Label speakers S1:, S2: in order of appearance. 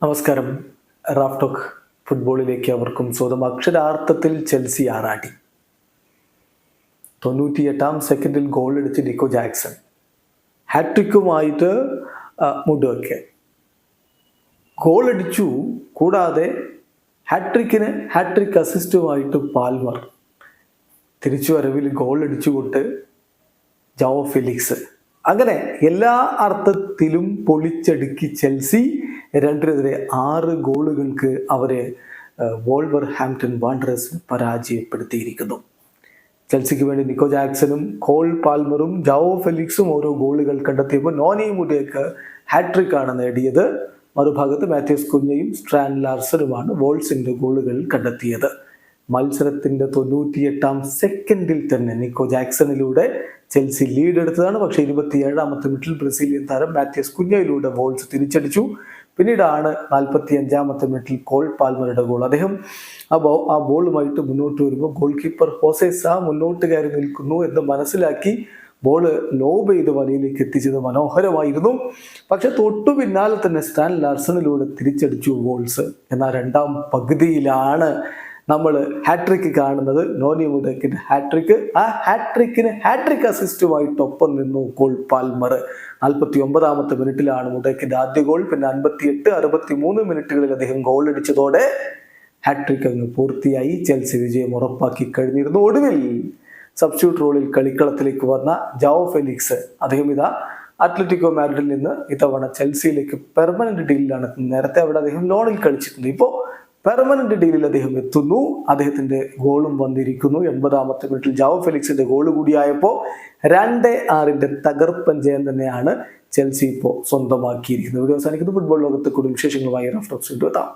S1: നമസ്കാരം. Raf talk ഫുട്ബോളിലേക്ക് അവർക്കും സ്വന്തം. അക്ഷരാർത്ഥത്തിൽ ചെൽസി ആറാടി. 98-ാം സെക്കൻഡിൽ ഗോൾ അടിച്ച് നിക്കോ ജാക്സൺ ഹാട്രിക്കുമായിട്ട് മുടുവയ്ക്ക് ഗോൾ അടിച്ചു. കൂടാതെ ഹാട്രിക് അസിസ്റ്റുമായിട്ട് പാൽമർ തിരിച്ചു വരവിൽ ഗോൾ അടിച്ചുകൊണ്ട് ജാവോ ഫെലിക്സ്. അങ്ങനെ എല്ലാ അർത്ഥത്തിലും പൊളിച്ചടുക്കി ചെൽസി 2-നെതിരെ 6 ഗോളുകൾക്ക് അവരെ വോൾവർഹാംപ്റ്റൺ വാണ്ടറേഴ്സിന് പരാജയപ്പെടുത്തിയിരിക്കുന്നു. ചെൽസിക്ക് വേണ്ടി നിക്കോ ജാക്സണും കോൾ പാൽമറും ജാവോ ഫെലിക്സും ഓരോ ഗോളുകൾ കണ്ടെത്തിയപ്പോൾ നോനി മുഡേക്ക് ഹാട്രിക്കാണ് നേടിയത്. മറുഭാഗത്ത് മാത്യൂസ് കുഞ്ഞയും സ്ട്രാൻ ലാർസനുമാണ് വോൾസിന്റെ ഗോളുകൾ കണ്ടെത്തിയത്. മത്സരത്തിന്റെ 98-ാം സെക്കൻഡിൽ തന്നെ നിക്കോ ജാക്സണിലൂടെ ചെൽസി ലീഡ് എടുത്തതാണ്. പക്ഷേ 27-ാമത്തെ മിനിറ്റിൽ ബ്രസീലിയൻ താരം മാത്യൂസ് കുഞ്ഞയിലൂടെ വോൾസ് തിരിച്ചടിച്ചു. പിന്നീടാണ് 45-ാമത്തെ മിനിറ്റിൽ കോൾ പാൽമറുടെ ഗോൾ. അദ്ദേഹം ആ ബോളുമായിട്ട് മുന്നോട്ട് വരുമ്പോൾ ഗോൾ കീപ്പർ ഹോസേസ മുന്നോട്ട് കയറി നിൽക്കുന്നു എന്ന് മനസ്സിലാക്കി ബോള് ലോബ് ചെയ്ത് വലയിലേക്ക് എത്തിച്ചത് മനോഹരമായിരുന്നു. പക്ഷെ തൊട്ടു പിന്നാലെ തന്നെ സ്റ്റാൻ ലാർസണിലൂടെ തിരിച്ചടിച്ചു വോൾസ്. എന്നാൽ 2ാം പകുതിയിലാണ് നമ്മൾ ഹാട്രിക്ക് കാണുന്നത്. നോനി മുഡേക്കിന്റെ ഹാട്രിക്ക്. ആ ഹാട്രിക് അസിസ്റ്റുമായിട്ടൊപ്പം നിന്നു കോൾ പാൽമർ. 49-ാമത്തെ മിനിറ്റിലാണ് മുഡേക്കിന്റെ ആദ്യ ഗോൾ. പിന്നെ 58, 63 മിനിറ്റുകളിൽ അദ്ദേഹം ഗോൾ അടിച്ചതോടെ ഹാട്രിക് അങ്ങ് പൂർത്തിയായി. ചെൽസി വിജയം ഉറപ്പാക്കി കഴിഞ്ഞിരുന്നു. ഒടുവിൽ സബ്സ്റ്റിറ്റ്യൂട്ട് റോളിൽ കളിക്കളത്തിലേക്ക് വന്ന ജാവോ ഫെലിക്സ്, അദ്ദേഹം അത്ലറ്റിക്കോ മാഡ്രിഡിൽ നിന്ന് ഇത്തവണ ചെൽസിയിലേക്ക് പെർമനന്റ് ഡീലിലാണ്. നേരത്തെ അവിടെ അദ്ദേഹം ലോണിൽ കളിച്ചിട്ടുണ്ട്. ഇപ്പോൾ പെർമനന്റ് ഡീലിൽ അദ്ദേഹം എത്തുന്നു. അദ്ദേഹത്തിന്റെ ഗോളും വന്നിരിക്കുന്നു. 80-ാമത്തെ മിനിറ്റിൽ ജാവോ ഫെലിക്സിന്റെ ഗോൾ കൂടിയായപ്പോൾ 2-6 തകർപ്പൻ ജയം തന്നെയാണ് ചെൽസി ഇപ്പോൾ സ്വന്തമാക്കിയിരിക്കുന്നത്. വീഡിയോ അവസാനിക്കുന്നു. ഫുട്ബോൾ ലോകത്തെ കൂടുതൽ വിശേഷങ്ങളുമായി റാഫ് ടോക്സ് എത്താം.